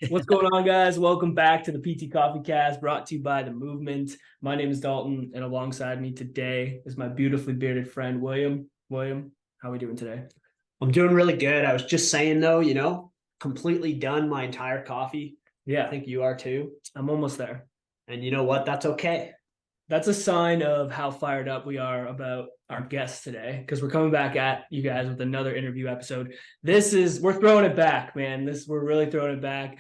What's going on, guys? Welcome back to the PT Coffee Cast, brought to you by The Movement. My name is Dalton, and alongside me today is my beautifully bearded friend, William. William, how are we doing today? I'm doing really good. I was just saying though, completely done my entire coffee. I Yeah, think you are too. I'm almost there. And you know what? That's okay. That's a sign of how fired up we are about our guests today because we're coming back at you guys with another interview episode. We're throwing it back, man. We're really throwing it back.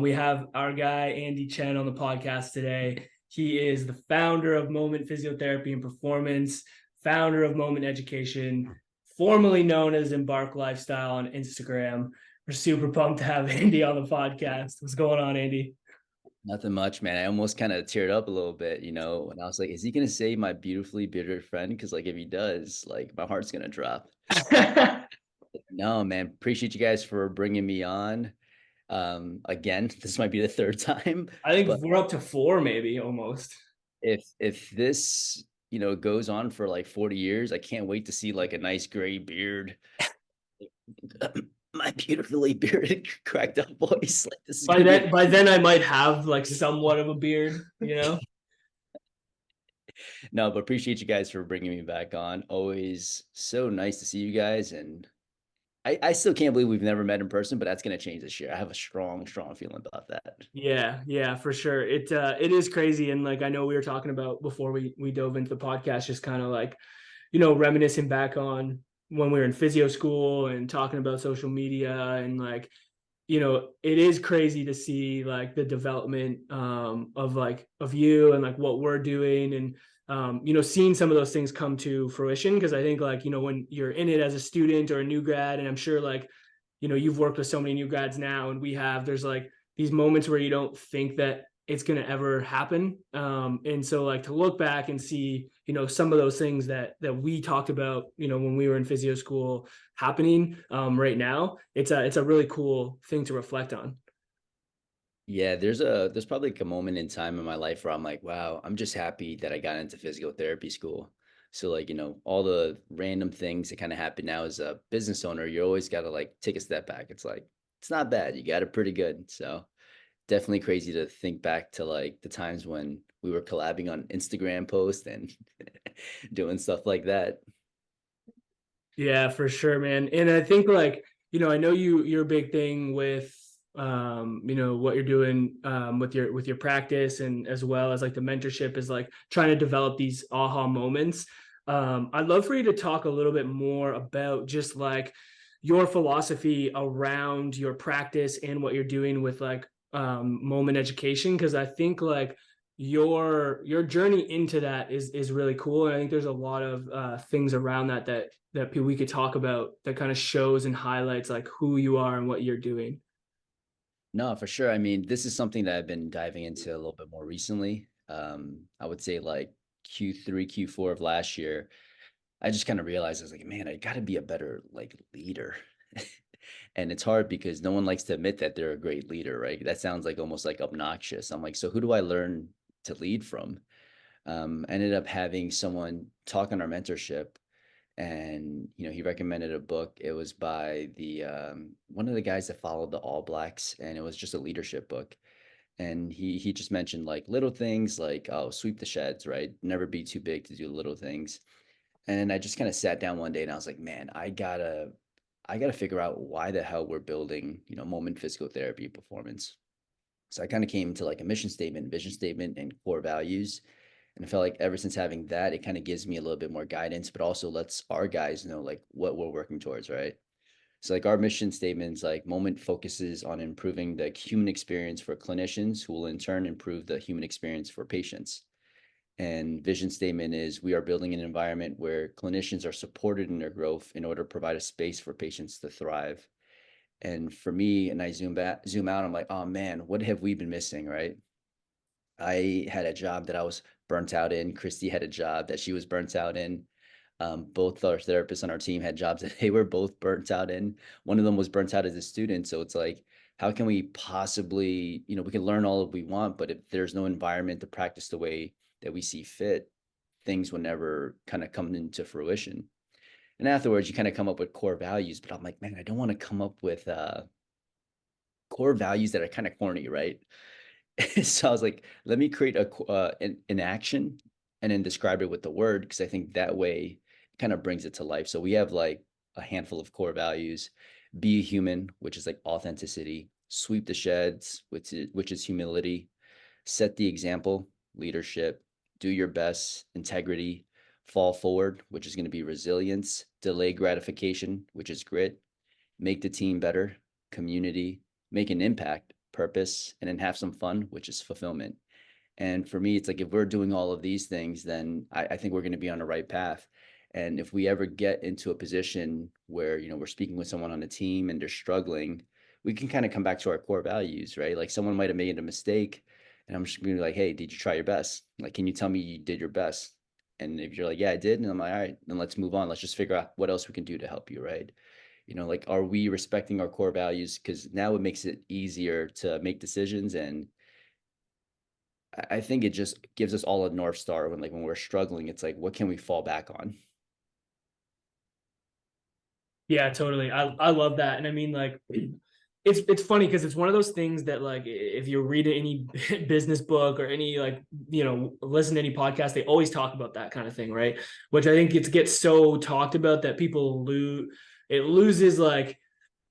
We have our guy Andy Chen on the podcast today. He is the founder of Moment Physiotherapy and Performance, founder of Moment Education, formerly known as Embark Lifestyle on Instagram. We're super pumped to have Andy on the podcast. What's going on, Andy? Nothing much, man. I almost kind of teared up a little bit, and I was like, is he gonna say my beautifully bearded friend? Because like if he does, like my heart's gonna drop. No, man. Appreciate you guys for bringing me on. Again, this might be the third time, I think but we're up to four, maybe almost. if this goes on for like 40 years, I can't wait to see like a nice gray beard. My beautifully bearded, cracked up voice. Like this is By gonna be then, by then I might have like somewhat of a beard, you know? No, but appreciate you guys for bringing me back on. Always so nice to see you guys. And I still can't believe we've never met in person, but that's going to change this year. I have a strong feeling about that. Yeah, for sure. It is crazy. And like I know we were talking about before we dove into the podcast, just kind of like, reminiscing back on when we were in physio school and talking about social media and like, it is crazy to see like the development of you and like what we're doing and seeing some of those things come to fruition. Cause I think like, when you're in it as a student or a new grad, and I'm sure like, you've worked with so many new grads now, and there's like these moments where you don't think that it's going to ever happen. And so like to look back and see, some of those things that we talked about, when we were in physio school happening right now, it's a really cool thing to reflect on. Yeah, there's probably like a moment in time in my life where I'm like, wow, I'm just happy that I got into physical therapy school. So like, all the random things that kind of happen now as a business owner, you always got to like take a step back. It's like, it's not bad. You got it pretty good. So definitely crazy to think back to like the times when we were collabing on Instagram posts and doing stuff like that. Yeah, for sure, man. And I think like, I know your big thing with what you're doing with your practice, and as well as like the mentorship is like trying to develop these aha moments. I'd love for you to talk a little bit more about just like your philosophy around your practice and what you're doing with like moment education, because I think like your journey into that is really cool, and I think there's a lot of things around that we could talk about that kind of shows and highlights like who you are and what you're doing. No, for sure. I mean, this is something that I've been diving into a little bit more recently. I would say like Q3, Q4 of last year. I just kind of realized I was like, man, I got to be a better like leader. And it's hard because no one likes to admit that they're a great leader, right? That sounds like almost like obnoxious. I'm like, so who do I learn to lead from? I ended up having someone talk on our mentorship, and he recommended a book. It was by the one of the guys that followed the All Blacks, and it was just a leadership book. And he just mentioned like little things like, oh, sweep the sheds, right? Never be too big to do little things. And I just kind of sat down one day and I was like, man, I gotta figure out why the hell we're building, Moment Physical Therapy Performance. So I kind of came to like a mission statement, vision statement, and core values. And I felt like ever since having that, it kind of gives me a little bit more guidance, but also lets our guys know like what we're working towards, right? So like our mission statements, like Moment focuses on improving the human experience for clinicians who will in turn improve the human experience for patients. And vision statement is we are building an environment where clinicians are supported in their growth in order to provide a space for patients to thrive. And for me, and I zoom out, I'm like, oh man, what have we been missing, right? I had a job that I was burnt out in. Christy had a job that she was burnt out in. Both our therapists on our team had jobs that they were both burnt out in. One of them was burnt out as a student. So it's like, how can we possibly, we can learn all that we want, but if there's no environment to practice the way that we see fit, things will never kind of come into fruition. And afterwards, you kind of come up with core values, but I'm like, man, I don't want to come up with core values that are kind of corny, right? So I was like, let me create an action and then describe it with the word, because I think that way it kind of brings it to life. So we have like a handful of core values: be a human, which is like authenticity; sweep the sheds, which is humility; set the example, leadership; do your best, integrity; fall forward, which is going to be resilience; delay gratification, which is grit; make the team better, community; make an impact, purpose; and then have some fun, which is fulfillment. And for me, it's like if we're doing all of these things, then I think we're going to be on the right path. And if we ever get into a position where, we're speaking with someone on a team and they're struggling, we can kind of come back to our core values, right? Like someone might have made a mistake, and I'm just going to be like, hey, did you try your best? Like, can you tell me you did your best? And if you're like, yeah, I did. And I'm like, all right, then let's move on. Let's just figure out what else we can do to help you, right? Like, are we respecting our core values? Because now it makes it easier to make decisions. And I think it just gives us all a North Star when we're struggling. It's like, what can we fall back on? Yeah, totally. I love that. And I mean, like, it's funny because it's one of those things that, like, if you read any business book or any, like, listen to any podcast, they always talk about that kind of thing, right? Which I think it gets so talked about that people loses like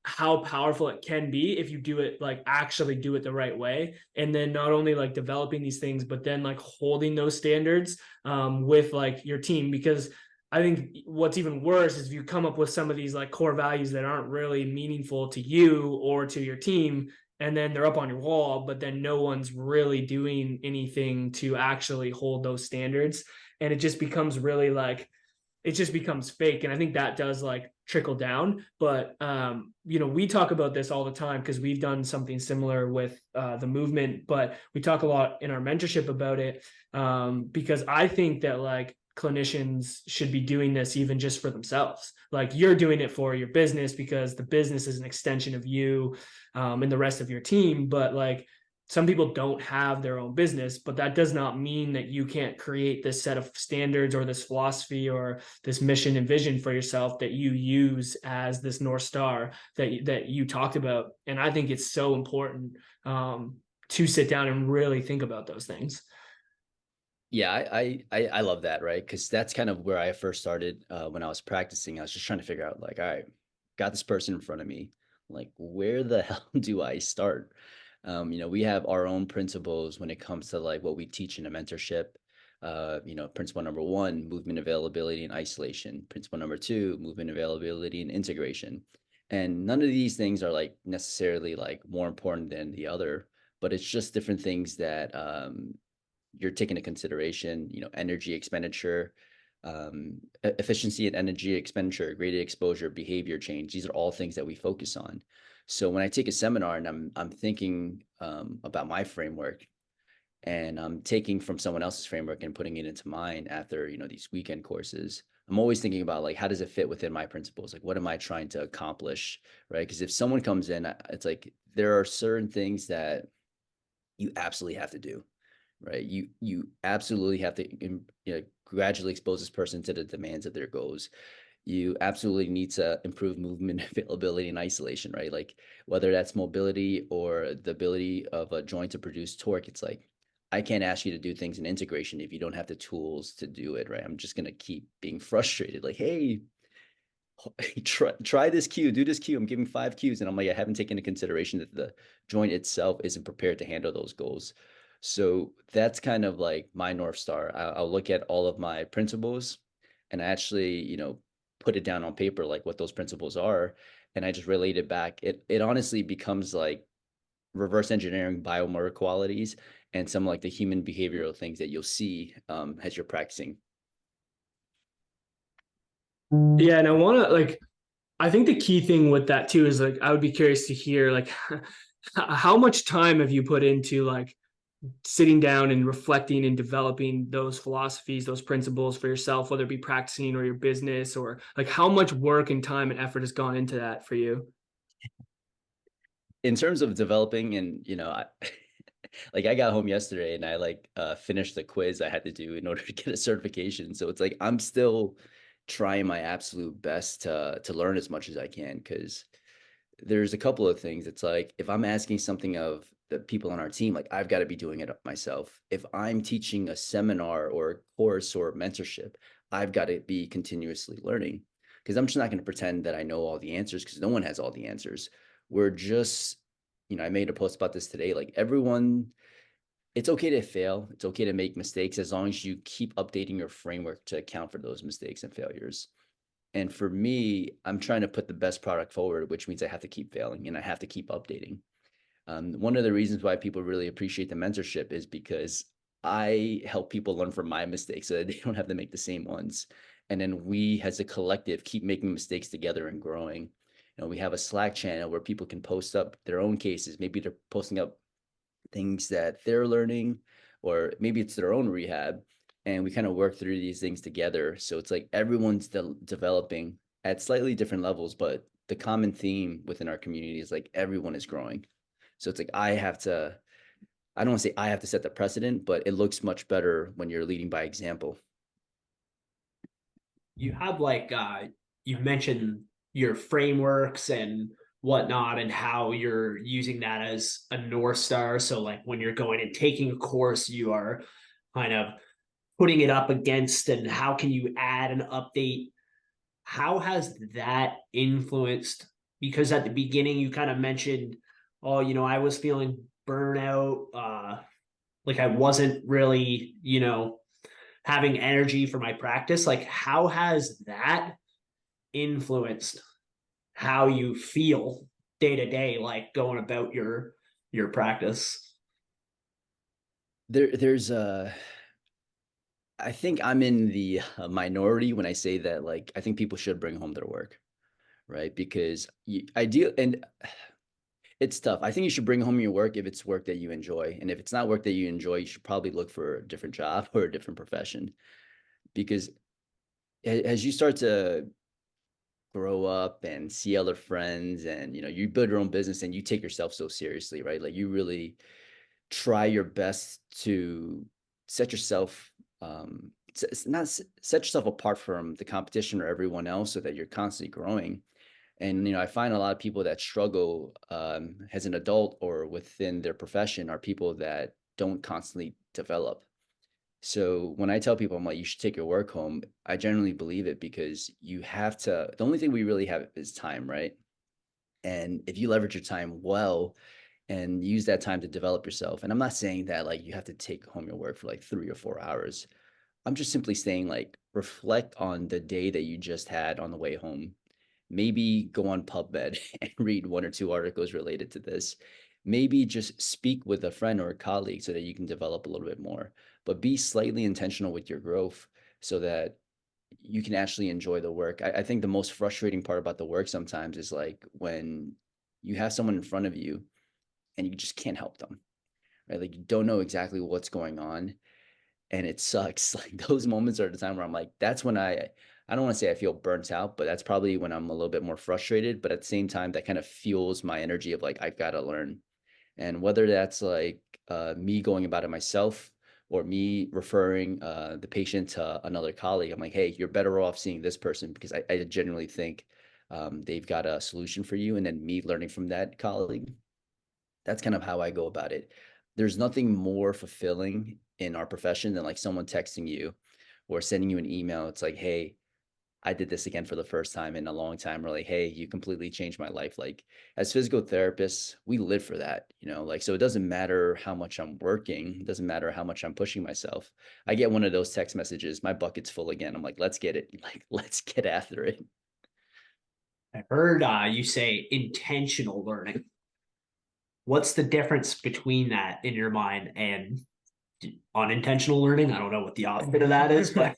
how powerful it can be if you do it, like actually do it the right way. And then not only like developing these things, but then like holding those standards with like your team. Because I think what's even worse is if you come up with some of these like core values that aren't really meaningful to you or to your team, and then they're up on your wall, but then no one's really doing anything to actually hold those standards. And it just becomes really like, it just becomes fake. And I think that does like trickle down. But we talk about this all the time because we've done something similar with the movement, but we talk a lot in our mentorship about it, because I think that like clinicians should be doing this even just for themselves. Like, you're doing it for your business because the business is an extension of you, and the rest of your team. But like, some people don't have their own business, but that does not mean that you can't create this set of standards or this philosophy or this mission and vision for yourself that you use as this North Star that you talked about. And I think it's so important to sit down and really think about those things. Yeah, I love that, right? Because that's kind of where I first started when I was practicing. I was just trying to figure out, like, all right, got this person in front of me. Like, where the hell do I start? We have our own principles when it comes to like what we teach in a mentorship. Principle number one, movement availability and isolation. Principle number two, movement availability and integration. And none of these things are like necessarily like more important than the other, but it's just different things that you're taking into consideration, energy expenditure, efficiency and energy expenditure, graded exposure, behavior change. These are all things that we focus on. So when I take a seminar and I'm thinking about my framework, and I'm taking from someone else's framework and putting it into mine after these weekend courses, I'm always thinking about like, how does it fit within my principles? Like, what am I trying to accomplish, right? Because if someone comes in, it's like there are certain things that you absolutely have to do, right? You absolutely have to gradually expose this person to the demands of their goals. You absolutely need to improve movement availability and isolation, right? Like, whether that's mobility or the ability of a joint to produce torque, it's like, I can't ask you to do things in integration if you don't have the tools to do it, right? I'm just going to keep being frustrated. Like, hey, try this cue, do this cue. I'm giving 5 cues, and I'm like, I haven't taken into consideration that the joint itself isn't prepared to handle those goals. So that's kind of like my North Star. I'll look at all of my principles and I actually, put it down on paper, like what those principles are. And I just relate it back. It honestly becomes like reverse engineering biomotor qualities and some like the human behavioral things that you'll see as you're practicing. Yeah, and I think the key thing with that too is like, I would be curious to hear like how much time have you put into like sitting down and reflecting and developing those philosophies, those principles for yourself, whether it be practicing or your business, or like how much work and time and effort has gone into that for you? In terms of developing, and like I got home yesterday and I like finished the quiz I had to do in order to get a certification. So it's like I'm still trying my absolute best to learn as much as I can, because there's a couple of things. It's like, if I'm asking something of the people on our team, like I've got to be doing it myself. If I'm teaching a seminar or a course or mentorship, I've got to be continuously learning, because I'm just not going to pretend that I know all the answers, because no one has all the answers. We're just, I made a post about this today. Like everyone, it's okay to fail. It's okay to make mistakes, as long as you keep updating your framework to account for those mistakes and failures. And for me, I'm trying to put the best product forward, which means I have to keep failing and I have to keep updating. One of the reasons why people really appreciate the mentorship is because I help people learn from my mistakes so that they don't have to make the same ones. And then we, as a collective, keep making mistakes together and growing. We have a Slack channel where people can post up their own cases. Maybe they're posting up things that they're learning, or maybe it's their own rehab. And we kind of work through these things together. So it's like everyone's developing at slightly different levels, but the common theme within our community is like everyone is growing. So it's like I don't want to say I have to set the precedent, but it looks much better when you're leading by example. You have like you mentioned your frameworks and whatnot, and how you're using that as a North Star. So like when you're going and taking a course, you are kind of putting it up against, and how can you add an update? How has that influenced? Because at the beginning you kind of mentioned, oh, I was feeling burnout, like I wasn't really, having energy for my practice. Like how has that influenced how you feel day to day, like going about your practice? There's I think I'm in the minority when I say that, like, I think people should bring home their work, right? Because ideal, and it's tough. I think you should bring home your work if it's work that you enjoy. And if it's not work that you enjoy, you should probably look for a different job or a different profession. Because as you start to grow up and see other friends, and you build your own business and you take yourself so seriously, right? Like you really try your best to set yourself not set yourself apart from the competition or everyone else, so that you're constantly growing. And I find a lot of people that struggle as an adult or within their profession are people that don't constantly develop. So when I tell people, I'm like, you should take your work home, I generally believe it, because you have to. The only thing we really have is time, right? And if you leverage your time well and use that time to develop yourself, and I'm not saying that like you have to take home your work for like 3 or 4 hours. I'm just simply saying, like, reflect on the day that you just had on the way home. Maybe go on PubMed and read 1 or 2 articles related to this. Maybe just speak with a friend or a colleague so that you can develop a little bit more. But be slightly intentional with your growth so that you can actually enjoy the work. I think the most frustrating part about the work sometimes is like when you have someone in front of you and you just can't help them, right? Like you don't know exactly what's going on, and it sucks. Like those moments are the time where I'm like, that's when I don't want to say I feel burnt out, but that's probably when I'm a little bit more frustrated. But at the same time, that kind of fuels my energy of like, I've got to learn. And whether that's like me going about it myself, or me referring the patient to another colleague, I'm like, hey, you're better off seeing this person, because I genuinely think they've got a solution for you. And then me learning from that colleague, that's kind of how I go about it. There's nothing more fulfilling in our profession than like someone texting you or sending you an email. It's like, hey, I did this again for the first time in a long time. Or like, hey, you completely changed my life. Like as physical therapists, we live for that, like, so it doesn't matter how much I'm working. It doesn't matter how much I'm pushing myself. I get one of those text messages, my bucket's full again. I'm like, let's get it. Like, let's get after it. I heard you say intentional learning. What's the difference between that in your mind and unintentional learning? I don't know what the opposite of that is, but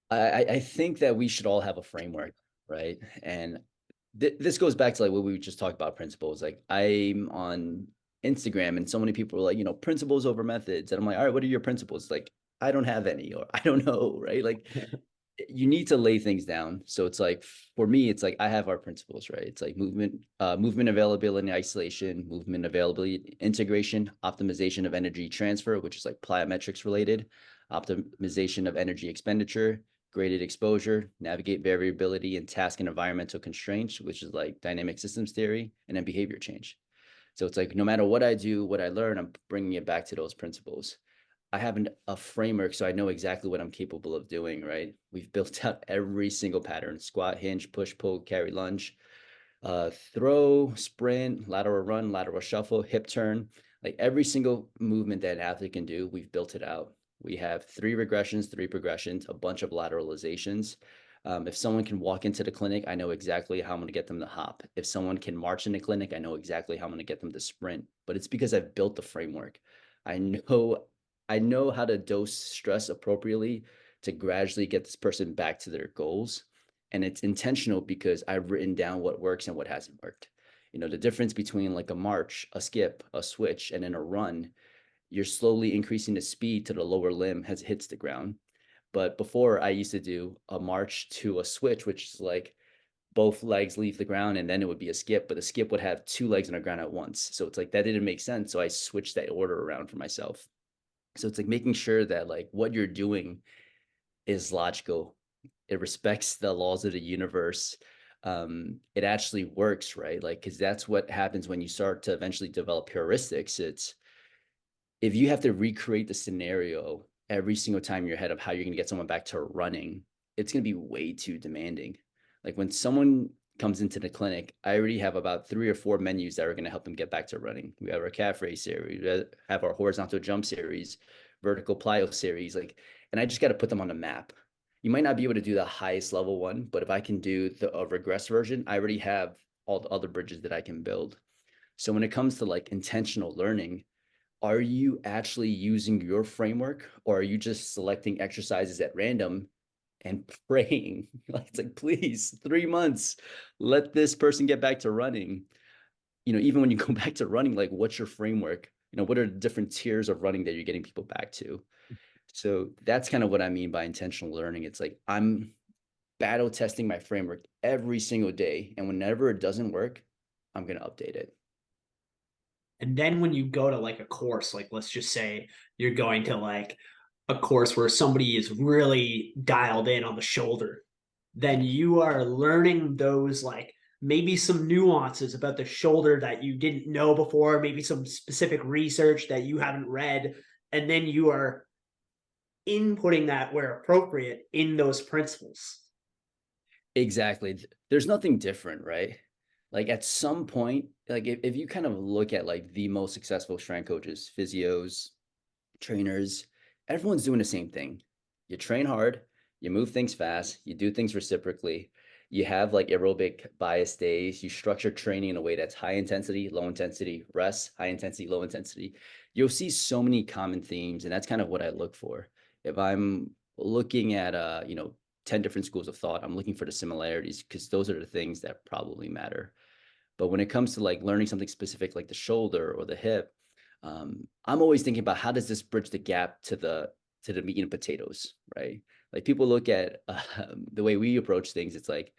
I think that we should all have a framework, right? And this goes back to like what we just talked about, principles. Like I'm on Instagram and so many people are like, principles over methods. And I'm like, all right, what are your principles? Like, I don't have any, or I don't know, right? Like you need to lay things down. So it's like, for me, it's like I have our principles, right? It's like movement availability and isolation, movement availability integration, optimization of energy transfer, which is like plyometrics related, optimization of energy expenditure, graded exposure, navigate variability and task and environmental constraints, which is like dynamic systems theory, and then behavior change. So it's like no matter what I do, what I learn, I'm bringing it back to those principles. I have a framework, so I know exactly what I'm capable of doing, right? We've built out every single pattern: squat, hinge, push, pull, carry, lunge, throw, sprint, lateral run, lateral shuffle, hip turn. Like every single movement that an athlete can do, we've built it out. We have 3 regressions, 3 progressions, a bunch of lateralizations. If someone can walk into the clinic, I know exactly how I'm going to get them to hop. If someone can march in the clinic, I know exactly how I'm going to get them to sprint. But it's because I've built the framework. I know I know how to dose stress appropriately to gradually get this person back to their goals. And it's intentional because I've written down what works and what hasn't worked. You know, the difference between like a march, a skip, a switch, and then a run, you're slowly increasing the speed to the lower limb as it hits the ground. But before I used to do a march to a switch, which is like both legs leave the ground and then it would be a skip, but the skip would have 2 legs on the ground at once. So it's like that didn't make sense. So I switched that order around for myself. So it's like making sure that like what you're doing is logical. It respects the laws of the universe. It actually works, right? Like, because that's what happens when you start to eventually develop heuristics. It's if you have to recreate the scenario every single time in your head of how you're going to get someone back to running, it's going to be way too demanding. Like when someone comes into the clinic, I already have about 3 or 4 menus that are going to help them get back to running. We have our calf raise series, we have our horizontal jump series, vertical plyo series, like, and I just got to put them on the map. You might not be able to do the highest level one, but if I can do the regress version, I already have all the other bridges that I can build. So when it comes to like intentional learning, are you actually using your framework or are you just selecting exercises at random and praying? Like, it's like, please, 3 months, let this person get back to running. You know, even when you go back to running, like, what's your framework? You know, what are the different tiers of running that you're getting people back to? So that's kind of what I mean by intentional learning. It's like I'm battle testing my framework every single day. And whenever it doesn't work, I'm going to update it. And then when you go to like a course, like let's just say you're going to like a course where somebody is really dialed in on the shoulder, then you are learning those like maybe some nuances about the shoulder that you didn't know before, maybe some specific research that you haven't read, and then you are inputting that where appropriate in those principles. Exactly. There's nothing different, right? Like at some point, like if you kind of look at like the most successful strength coaches, physios, trainers, everyone's doing the same thing. You train hard, you move things fast, you do things reciprocally, you have like aerobic bias days, you structure training in a way that's high intensity, low intensity, rest, high intensity, low intensity. You'll see so many common themes, and that's kind of what I look for. If I'm looking at 10 different schools of thought, I'm looking for the similarities because those are the things that probably matter. But when it comes to like learning something specific like the shoulder or the hip, I'm always thinking about how does this bridge the gap to the meat and potatoes, right? Like people look at the way we approach things. It's like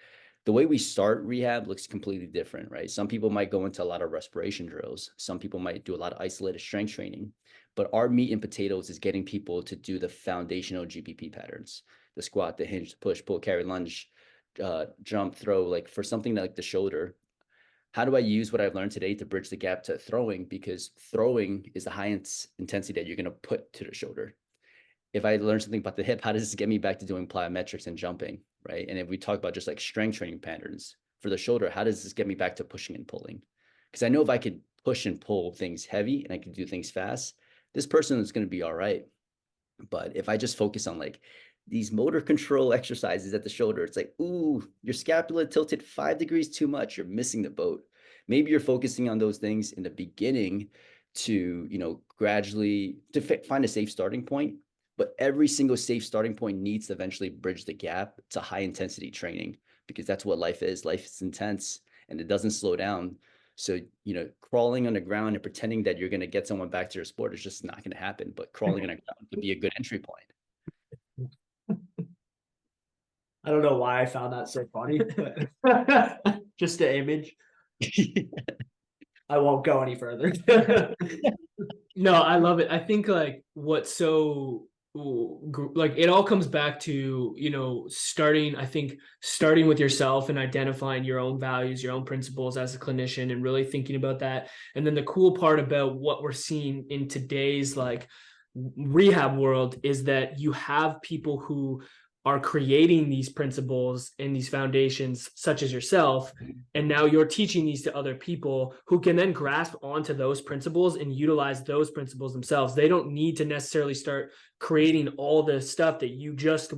the way we start rehab looks completely different, right? Some people might go into a lot of respiration drills. Some people might do a lot of isolated strength training. But our meat and potatoes is getting people to do the foundational GPP patterns: the squat, the hinge, the push, pull, carry, lunge, jump, throw. Like for something like the shoulder, how do I use what I've learned today to bridge the gap to throwing? Because throwing is the high intensity that you're going to put to the shoulder. If I learn something about the hip, how does this get me back to doing plyometrics and jumping, right? And if we talk about just like strength training patterns for the shoulder, how does this get me back to pushing and pulling? Because I know if I could push and pull things heavy and I could do things fast, this person is going to be all right. But if I just focus on like these motor control exercises at the shoulder, it's like, ooh, your scapula tilted 5 degrees too much. You're missing the boat. Maybe you're focusing on those things in the beginning to, gradually to find a safe starting point. But every single safe starting point needs to eventually bridge the gap to high intensity training because that's what life is. Life is intense and it doesn't slow down. So, crawling on the ground and pretending that you're going to get someone back to your sport is just not going to happen. But crawling on the ground could be a good entry point. I don't know why I found that so funny, but just the image. I won't go any further. No, I love it. I think like what's so like it all comes back to, I think starting with yourself and identifying your own values, your own principles as a clinician, and really thinking about that. And then the cool part about what we're seeing in today's like rehab world is that you have people who are creating these principles and these foundations, such as yourself. And now you're teaching these to other people who can then grasp onto those principles and utilize those principles themselves. They don't need to necessarily start creating all the stuff that you just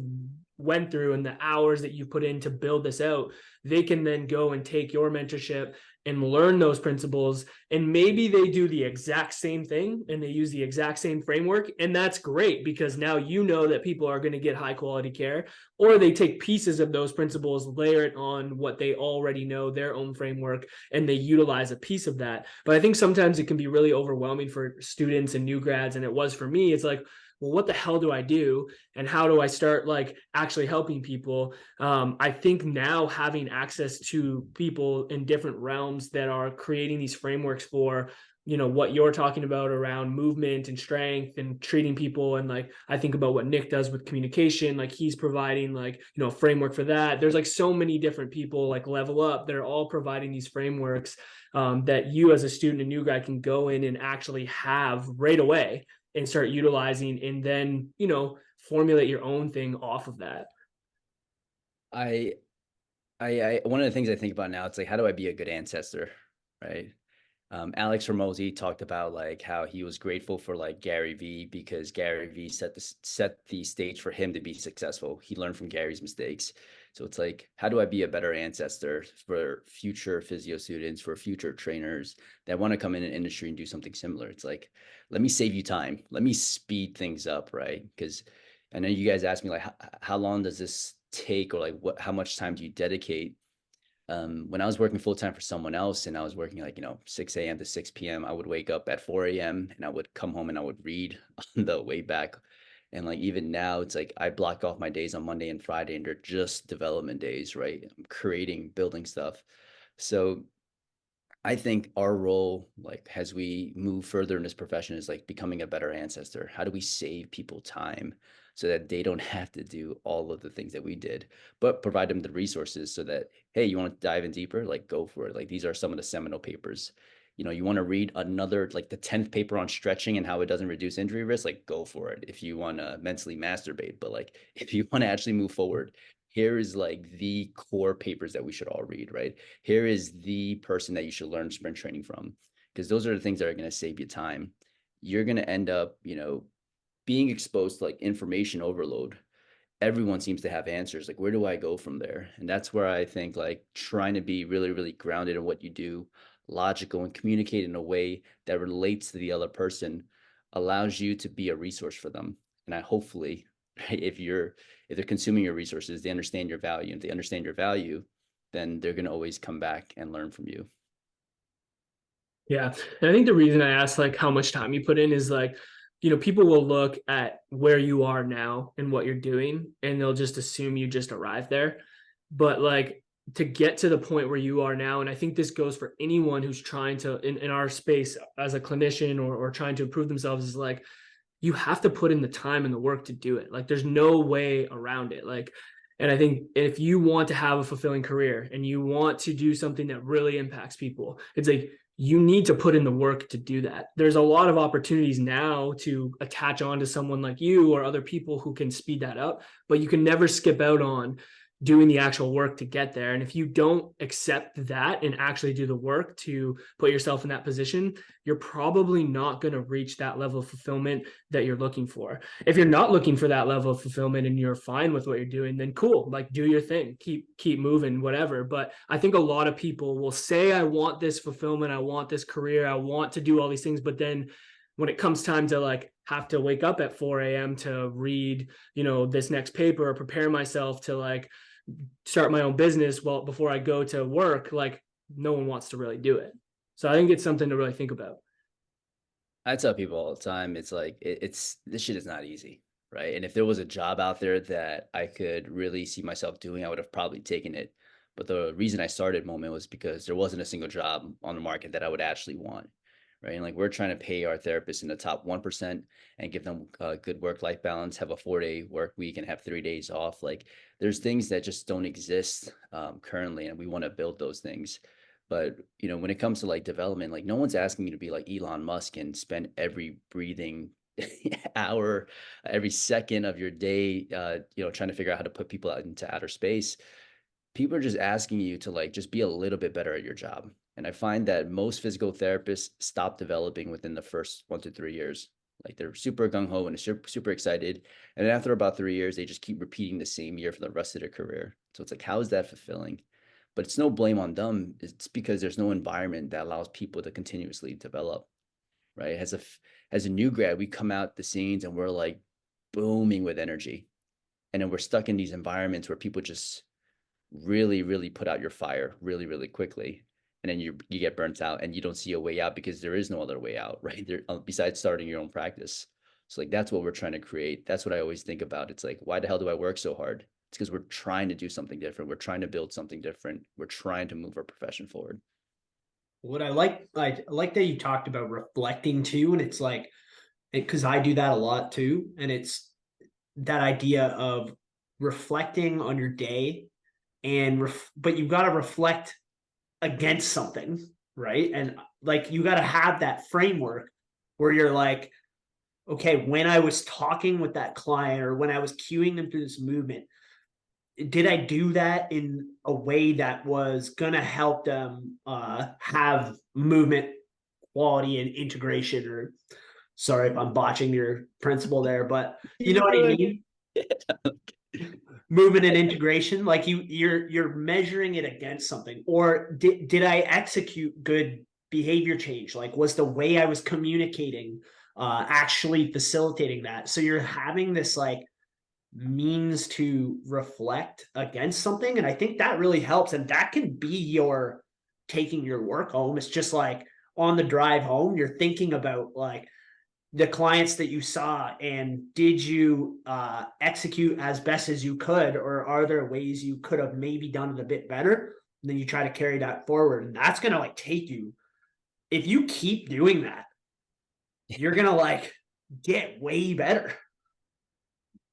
went through and the hours that you put in to build this out. They can then go and take your mentorship and learn those principles, and maybe they do the exact same thing and they use the exact same framework, and that's great because now you know that people are going to get high quality care. Or they take pieces of those principles, layer it on what they already know, their own framework, and they utilize a piece of that. But I think sometimes it can be really overwhelming for students and new grads, and it was for me. It's like, well, what the hell do I do, and how do I start like actually helping people? I think now having access to people in different realms that are creating these frameworks for, what you're talking about around movement and strength and treating people. And like, I think about what Nick does with communication, like he's providing like, a framework for that. There's like so many different people like Level Up, they're all providing these frameworks that you as a student, a new guy, can go in and actually have right away and start utilizing, and then, formulate your own thing off of that. I one of the things I think about now, it's like, how do I be a good ancestor, right? Alex Hormozy talked about like how he was grateful for like Gary Vee because Gary Vee set the stage for him to be successful. He learned from Gary's mistakes. So it's like, how do I be a better ancestor for future physio students, for future trainers that want to come in an industry and do something similar? It's like, let me save you time. Let me speed things up, right? Because I know you guys asked me like, how long does this take, or like how much time do you dedicate? When I was working full time for someone else and I was working like, 6 a.m. to 6 p.m., I would wake up at 4 a.m. and I would come home and I would read on the way back. And like even now, it's like I block off my days on Monday and Friday and they're just development days, right? I'm creating, building stuff. So I think our role, like as we move further in this profession, is like becoming a better ancestor. How do we save people time so that they don't have to do all of the things that we did, but provide them the resources so that, hey, you want to dive in deeper? Like go for it. Like these are some of the seminal papers. You want to read another, like the 10th paper on stretching and how it doesn't reduce injury risk, like go for it. If you want to mentally masturbate, but like if you want to actually move forward, here is like the core papers that we should all read, right? Here is the person that you should learn sprint training from, because those are the things that are going to save you time. You're going to end up, being exposed to like information overload. Everyone seems to have answers. Like, where do I go from there? And that's where I think like trying to be really, really grounded in what you do, logical, and communicate in a way that relates to the other person allows you to be a resource for them. And I hopefully, right, if they're consuming your resources, they understand your value. And if they understand your value, then they're going to always come back and learn from you. Yeah. And I think the reason I asked like how much time you put in is like, people will look at where you are now and what you're doing, and they'll just assume you just arrived there. But like to get to the point where you are now, and I think this goes for anyone who's trying to in our space as a clinician, or trying to improve themselves, is like you have to put in the time and the work to do it. Like there's no way around it. Like, and I think if you want to have a fulfilling career and you want to do something that really impacts people, it's like you need to put in the work to do that. There's a lot of opportunities now to attach on to someone like you or other people who can speed that up, but you can never skip out on doing the actual work to get there. And if you don't accept that and actually do the work to put yourself in that position, you're probably not going to reach that level of fulfillment that you're looking for. If you're not looking for that level of fulfillment and you're fine with what you're doing, then cool, like do your thing, keep moving, whatever. But I think a lot of people will say, I want this fulfillment, I want this career, I want to do all these things, but then when it comes time to like have to wake up at 4 a.m. to read, this next paper, or prepare myself to like start my own business before I go to work, like no one wants to really do it. So I think it's something to really think about. I tell people all the time, it's like it's this shit is not easy, right? And if there was a job out there that I could really see myself doing, I would have probably taken it. But the reason I started Moment was because there wasn't a single job on the market that I would actually want, right? And like we're trying to pay our therapists in the top 1% and give them a good work-life balance, have a 4-day work week and have 3 days off. Like there's things that just don't exist currently, and we want to build those things. But when it comes to like development, like no one's asking you to be like Elon Musk and spend every breathing hour, every second of your day, trying to figure out how to put people out into outer space. People are just asking you to like just be a little bit better at your job. And I find that most physical therapists stop developing within the first 1 to 3 years. Like they're super gung ho and super, super excited. And then after about 3 years, they just keep repeating the same year for the rest of their career. So it's like, how is that fulfilling? But it's no blame on them. It's because there's no environment that allows people to continuously develop, right? As a new grad, we come out the scenes and we're like booming with energy. And then we're stuck in these environments where people just really, really put out your fire really, really quickly. And then you get burnt out and you don't see a way out because there is no other way out, right? There, besides starting your own practice. So like, that's what we're trying to create. That's what I always think about. It's like, why the hell do I work so hard? It's because we're trying to do something different. We're trying to build something different. We're trying to move our profession forward. What I like that you talked about reflecting too, and it's like, because I do that a lot too, and it's that idea of reflecting on your day, but you've got to reflect against something, right? And like you got to have that framework where you're like, okay, when I was talking with that client or when I was cueing them through this movement, did I do that in a way that was gonna help them have movement quality and integration? Or sorry if I'm botching your principle there, but you know You're what I good. mean? Movement and integration, like you're measuring it against something. Or did I execute good behavior change? Like was the way I was communicating actually facilitating that? So you're having this like means to reflect against something. And I think that really helps. And that can be your taking your work home. It's just like on the drive home, you're thinking about like the clients that you saw and did you execute as best as you could, or are there ways you could have maybe done it a bit better? And then you try to carry that forward. And that's going to like take you, if you keep doing that, you're going to like get way better.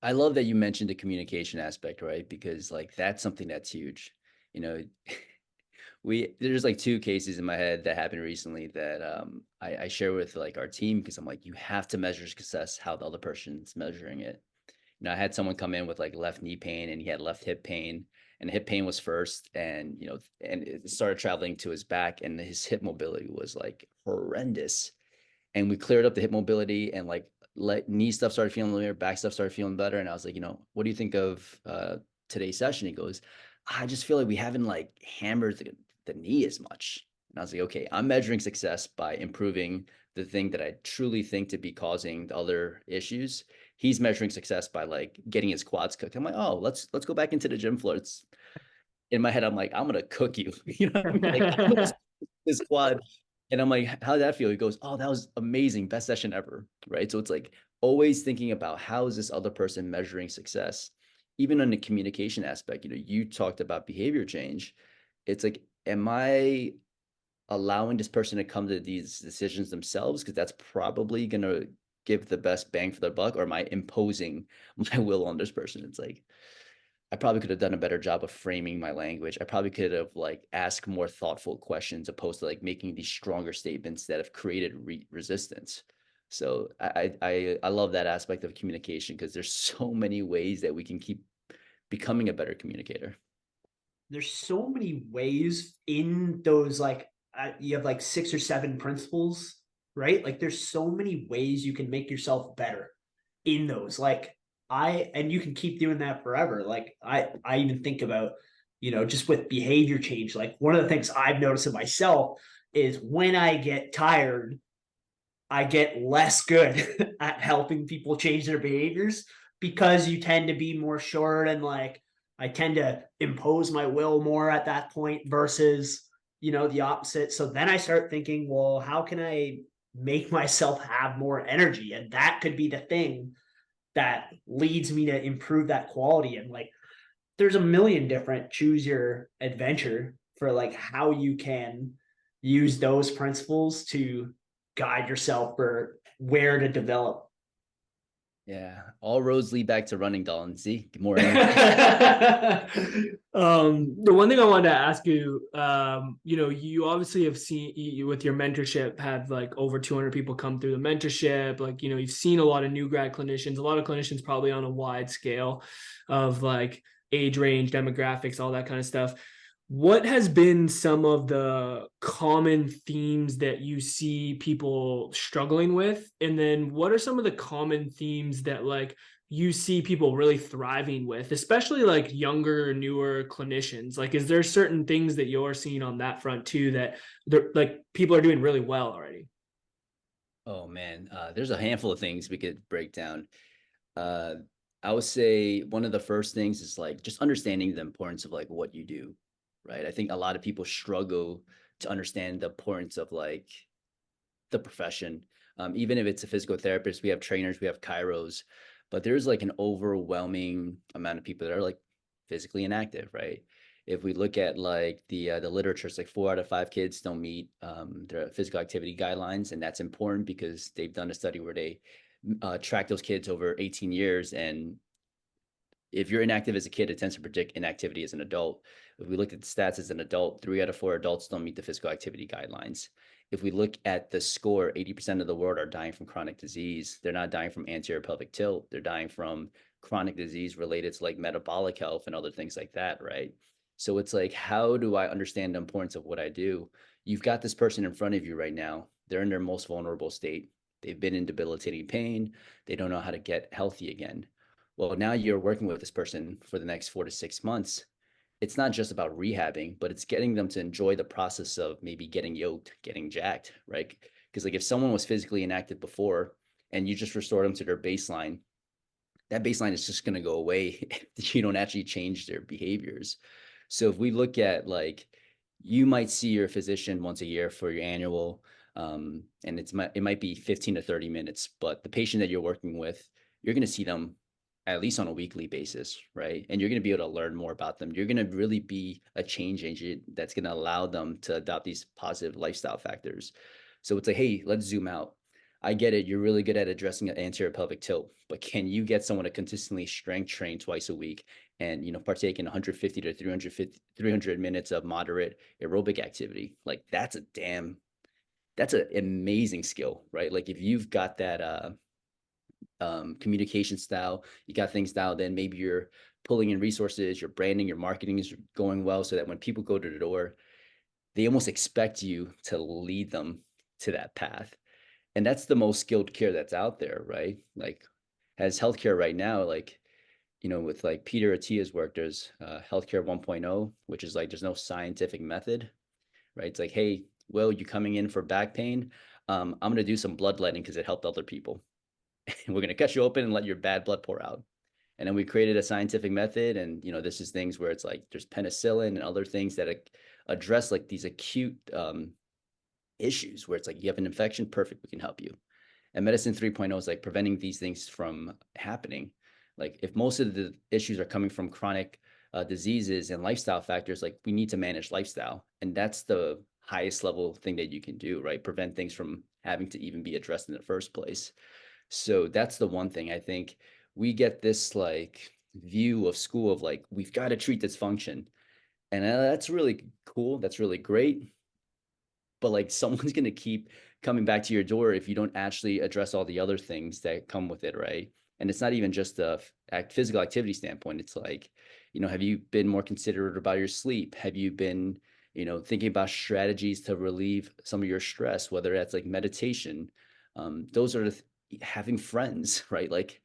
I love that you mentioned the communication aspect, right? Because like that's something that's huge. You know, there's like 2 cases in my head that happened recently that I share with like our team, because I'm like, you have to measure success how the other person's measuring it. I had someone come in with like left knee pain and he had left hip pain, and hip pain was first, and and it started traveling to his back, and his hip mobility was like horrendous. And we cleared up the hip mobility, and like knee stuff started feeling better, back stuff started feeling better. And I was like, what do you think of today's session? He goes, I just feel like we haven't like hammered the knee as much. And I was like, okay, I'm measuring success by improving the thing that I truly think to be causing the other issues. He's measuring success by like getting his quads cooked. I'm like, oh, let's go back into the gym floor. It's in my head, I'm like, I'm gonna cook you. What I mean? Like, I'm gonna this quad. And I'm like, how did that feel? He goes, oh, that was amazing. Best session ever. Right. So it's like always thinking about how is this other person measuring success? Even on the communication aspect, you talked about behavior change. It's like, am I allowing this person to come to these decisions themselves? Because that's probably going to give the best bang for their buck. Or am I imposing my will on this person? It's like, I probably could have done a better job of framing my language. I probably could have like asked more thoughtful questions opposed to like making these stronger statements that have created resistance. So I love that aspect of communication, because there's so many ways that we can keep becoming a better communicator. There's so many ways in those, like you have like 6 or 7 principles, right? Like there's so many ways you can make yourself better in those. Like and you can keep doing that forever. Like I even think about, just with behavior change, like one of the things I've noticed in myself is when I get tired, I get less good at helping people change their behaviors, because you tend to be more short, and like I tend to impose my will more at that point versus, the opposite. So then I start thinking, well, how can I make myself have more energy? And that could be the thing that leads me to improve that quality. And like there's a million different choose your adventure for like how you can use those principles to guide yourself for where to develop? Yeah, all roads lead back to running, Dalton. See, more energy. The one thing I wanted to ask you, you obviously have seen you, with your mentorship, have like over 200 people come through the mentorship. Like, you've seen a lot of new grad clinicians, a lot of clinicians probably on a wide scale of like age range, demographics, all that kind of stuff. What has been some of the common themes that you see people struggling with? And then what are some of the common themes that like you see people really thriving with, especially like younger, newer clinicians? Like, is there certain things that you're seeing on that front too that they're like people are doing really well already? Oh man, there's a handful of things we could break down. Uh, I would say one of the first things is like just understanding the importance of like what you do, right? I think a lot of people struggle to understand the importance of like the profession. Even if it's a physical therapist, we have trainers, we have chiros, but there's like an overwhelming amount of people that are like physically inactive, right? If we look at like the literature, it's like 4 out of 5 kids don't meet their physical activity guidelines, and that's important because they've done a study where they track those kids over 18 years, and if you're inactive as a kid, it tends to predict inactivity as an adult. If we look at the stats as an adult, 3 out of 4 adults don't meet the physical activity guidelines. If we look at the score, 80% of the world are dying from chronic disease. They're not dying from anterior pelvic tilt. They're dying from chronic disease related to like metabolic health and other things like that, right? So it's like, how do I understand the importance of what I do? You've got this person in front of you right now. They're in their most vulnerable state. They've been in debilitating pain. They don't know how to get healthy again. Well, now you're working with this person for the next 4 to 6 months. It's not just about rehabbing, but it's getting them to enjoy the process of maybe getting yoked, getting jacked, right? Because like if someone was physically inactive before and you just restore them to their baseline, that baseline is just going to go away if you don't actually change their behaviors. So if we look at like, you might see your physician once a year for your annual, and it might be 15 to 30 minutes, but the patient that you're working with, you're going to see them at least on a weekly basis, right? And you're going to be able to learn more about them. You're going to really be a change agent that's going to allow them to adopt these positive lifestyle factors. So it's like, hey, let's zoom out. I get it. You're really good at addressing an anterior pelvic tilt, but can you get someone to consistently strength train twice a week and partake in 150 to 300 minutes of moderate aerobic activity? Like that's an amazing skill, right? Like if you've got that communication style, you got things dialed in, maybe you're pulling in resources, your branding, your marketing is going well, so that when people go to the door, they almost expect you to lead them to that path. And that's the most skilled care that's out there, right? Like as healthcare right now, like, with like Peter Attia's work, there's healthcare 1.0, which is like there's no scientific method, right? It's like, hey, Will, you coming in for back pain? I'm gonna do some bloodletting because it helped other people. And we're gonna cut you open and let your bad blood pour out. And then we created a scientific method, and this is things where it's like there's penicillin and other things that address like these acute issues where it's like you have an infection, perfect, we can help you. And medicine 3.0 is like preventing these things from happening. Like if most of the issues are coming from chronic diseases and lifestyle factors, like we need to manage lifestyle. And that's the highest level thing that you can do, right? Prevent things from having to even be addressed in the first place. So that's the one thing I think we get this like view of school of like, we've got to treat this function. And that's really cool. That's really great, but like someone's going to keep coming back to your door if you don't actually address all the other things that come with it, right? And it's not even just a physical activity standpoint. It's like, have you been more considerate about your sleep? Have you been, thinking about strategies to relieve some of your stress, whether that's like meditation? Those are having friends, right? Like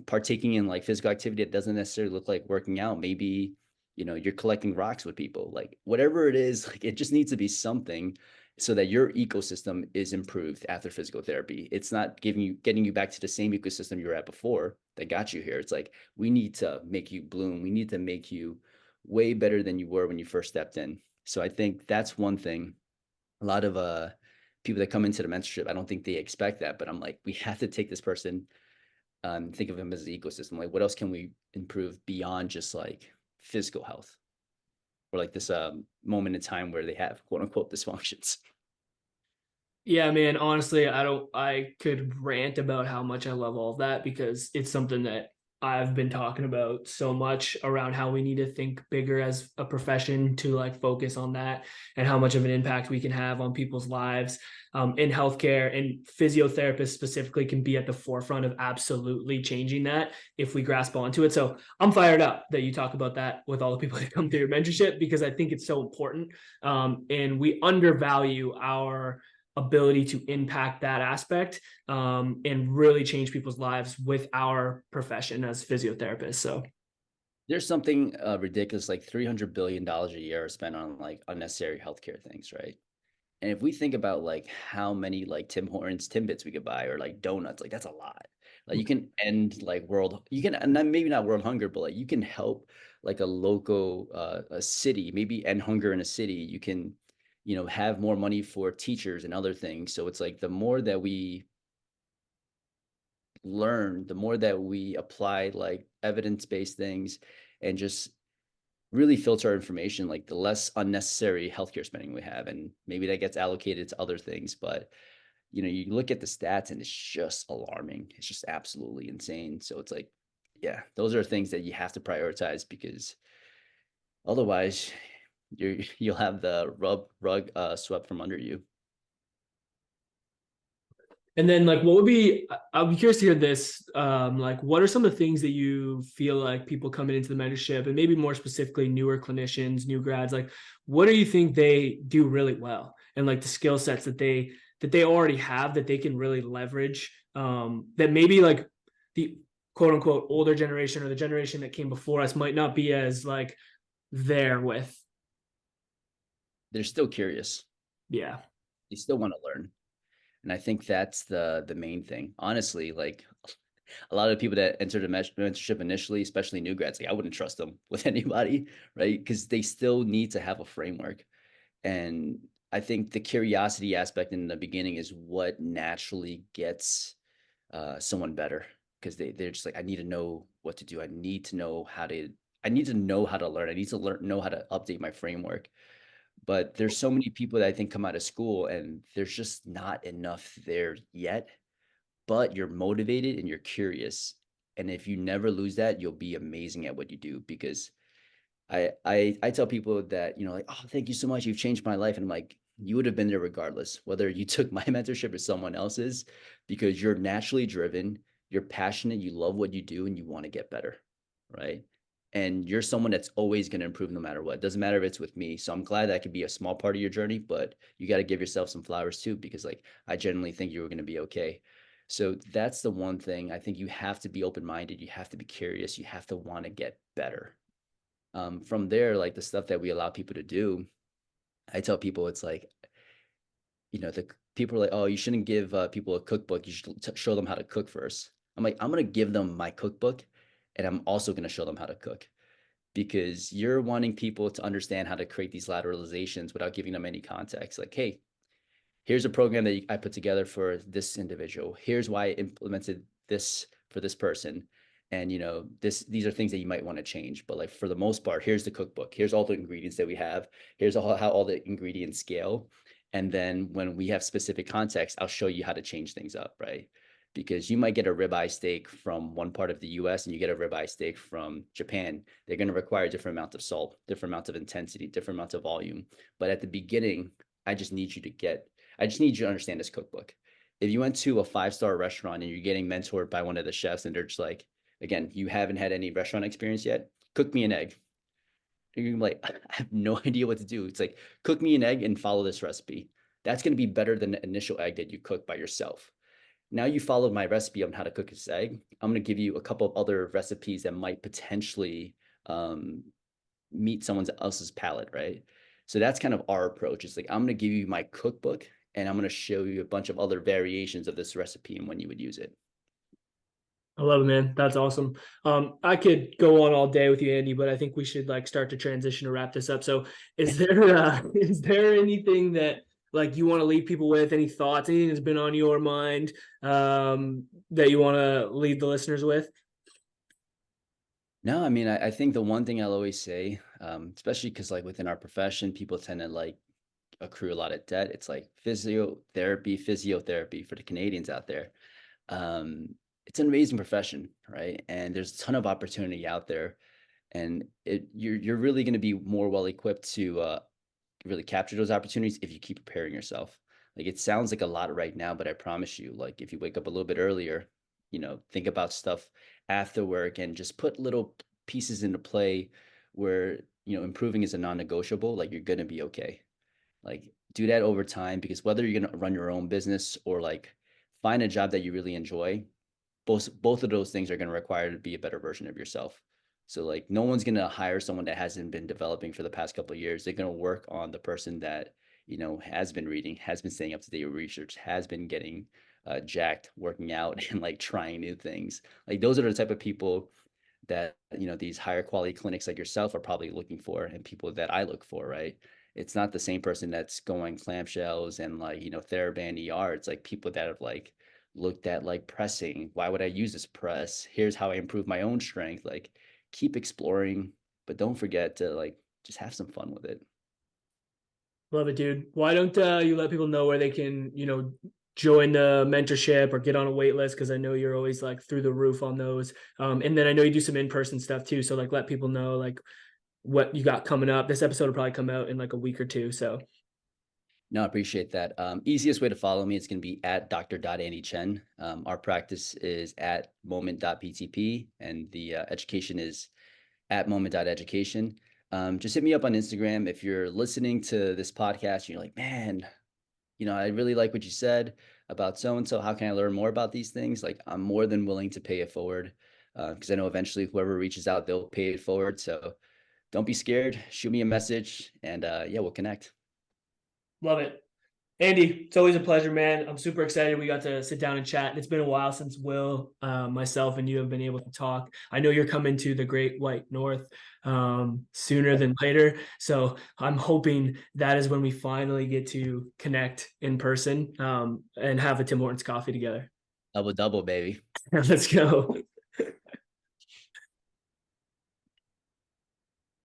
partaking in like physical activity that doesn't necessarily look like working out. Maybe, you're collecting rocks with people, like whatever it is, like it just needs to be something so that your ecosystem is improved after physical therapy. It's not getting you back to the same ecosystem you were at before that got you here. It's like, we need to make you bloom. We need to make you way better than you were when you first stepped in. So I think that's one thing. A lot of people that come into the mentorship, I don't think they expect that, but I'm like, we have to take this person, think of him as an ecosystem. Like, what else can we improve beyond just like physical health, or like this moment in time where they have quote unquote dysfunctions? Yeah, man, honestly, I could rant about how much I love all of that because it's something that I've been talking about so much around how we need to think bigger as a profession to like focus on that and how much of an impact we can have on people's lives in healthcare, and physiotherapists specifically can be at the forefront of absolutely changing that if we grasp onto it. So I'm fired up that you talk about that with all the people that come through your mentorship because I think it's so important, and we undervalue our ability to impact that aspect, and really change people's lives with our profession as physiotherapists. So There's something ridiculous like $300 billion a year spent on like unnecessary healthcare things, right? And if we think about like how many like Tim Hortons Timbits we could buy or like donuts, like that's a lot. Like you can end like you can, and maybe not world hunger, but like you can help like a local a city, maybe end hunger in a city. You can, have more money for teachers and other things. So it's like the more that we learn, the more that we apply like evidence-based things and just really filter our information, like the less unnecessary healthcare spending we have. And maybe that gets allocated to other things. But, you look at the stats and it's just alarming. It's just absolutely insane. So it's like, yeah, those are things that you have to prioritize because otherwise you'll have the rug swept from under you. and then like what would be, I'll be curious to hear this, like what are some of the things that you feel like people coming into the mentorship and maybe more specifically newer clinicians, new grads, like what do you think they do really well and like the skill sets that they already have that they can really leverage, that maybe like the quote unquote older generation or the generation that came before us might not be as like there with. They're still curious. Yeah. They still want to learn. And I think that's the main thing. Honestly, like a lot of people that entered a mentorship initially, especially new grads, like I wouldn't trust them with anybody, right? Because they still need to have a framework. And I think the curiosity aspect in the beginning is what naturally gets someone better because they're just like, I need to know what to do. I need to know how to learn. I need to know how to update my framework. But there's so many people that I think come out of school and there's just not enough there yet, but you're motivated and you're curious. And if you never lose that, you'll be amazing at what you do because I tell people that, like, oh, thank you so much. You've changed my life. And I'm like, you would have been there regardless, whether you took my mentorship or someone else's, because you're naturally driven, you're passionate, you love what you do, and you want to get better. Right. And you're someone that's always going to improve no matter what. It doesn't matter if it's with me. So I'm glad that could be a small part of your journey, but you got to give yourself some flowers too, because like I genuinely think you were going to be okay. So that's the one thing. I think you have to be open-minded, you have to be curious, you have to want to get better. From there, like the stuff that we allow people to do, I tell people it's like, the people are like, oh, you shouldn't give people a cookbook. You should show them how to cook first. I'm like, I'm gonna give them my cookbook, and I'm also gonna show them how to cook because you're wanting people to understand how to create these lateralizations without giving them any context. Like, hey, here's a program that I put together for this individual. Here's why I implemented this for this person. And these are things that you might want to change. But like for the most part, here's the cookbook. Here's all the ingredients that we have. Here's how all the ingredients scale. And then when we have specific context, I'll show you how to change things up, right? Because you might get a ribeye steak from one part of the US and you get a ribeye steak from Japan. They're going to require different amounts of salt, different amounts of intensity, different amounts of volume. But at the beginning, I just need you to understand this cookbook. If you went to a 5-star restaurant and you're getting mentored by one of the chefs and they're just like, again, you haven't had any restaurant experience yet, cook me an egg. You're gonna be like, I have no idea what to do. It's like, cook me an egg and follow this recipe. That's gonna be better than the initial egg that you cook by yourself. Now you followed my recipe on how to cook this egg. I'm gonna give you a couple of other recipes that might potentially um, meet someone else's palate, right? So that's kind of our approach. It's like, I'm going to give you my cookbook and I'm going to show you a bunch of other variations of this recipe and when you would use it. I love it, man. That's awesome. I could go on all day with you, Andy, but I think we should like start to transition to wrap this up. So is there anything that like you want to leave people with, any thoughts, anything that's been on your mind, that you want to leave the listeners with? No, I mean, I think the one thing I'll always say, especially because like within our profession, people tend to like accrue a lot of debt. It's like physiotherapy for the Canadians out there. It's an amazing profession, right? And there's a ton of opportunity out there, and you're really going to be more well equipped to really capture those opportunities if you keep preparing yourself. Like it sounds like a lot right now, but I promise you, like if you wake up a little bit earlier, think about stuff after work and just put little pieces into play where, improving is a non-negotiable, like you're going to be okay. Like do that over time, because whether you're going to run your own business or like find a job that you really enjoy, both of those things are going to require to be a better version of yourself. So like no one's going to hire someone that hasn't been developing for the past couple of years. They're going to work on the person that has been reading, has been staying up to date with research, has been getting jacked, working out, and like trying new things. Like those are the type of people that these higher quality clinics like yourself are probably looking for, and people that I look for, right? It's not the same person that's going clamshells and like TheraBand ER. It's like people that have like looked at like pressing. Why would I use this press? Here's how I improve my own strength. Like keep exploring, but don't forget to like just have some fun with it. Love it, dude. Why don't you let people know where they can, join the mentorship or get on a wait list? Because I know you're always like through the roof on those. And then I know you do some in-person stuff too. So like let people know like what you got coming up. This episode will probably come out in like a week or two. So No, I appreciate that. Easiest way to follow me is going to be at Dr. Andy Chen. Our practice is at moment.ptp, and the education is at moment.education. Just hit me up on Instagram. If you're listening to this podcast, and you're like, man, I really like what you said about so-and-so. How can I learn more about these things? Like, I'm more than willing to pay it forward, because I know eventually whoever reaches out, they'll pay it forward. So don't be scared. Shoot me a message, and yeah, we'll connect. love it. Andy, it's always a pleasure, man. I'm super excited we got to sit down and chat. It's been a while since Will, myself, and you have been able to talk. I know you're coming to the Great White North sooner than later. So I'm hoping that is when we finally get to connect in person and have a Tim Hortons coffee together. Double, double, baby. Let's go.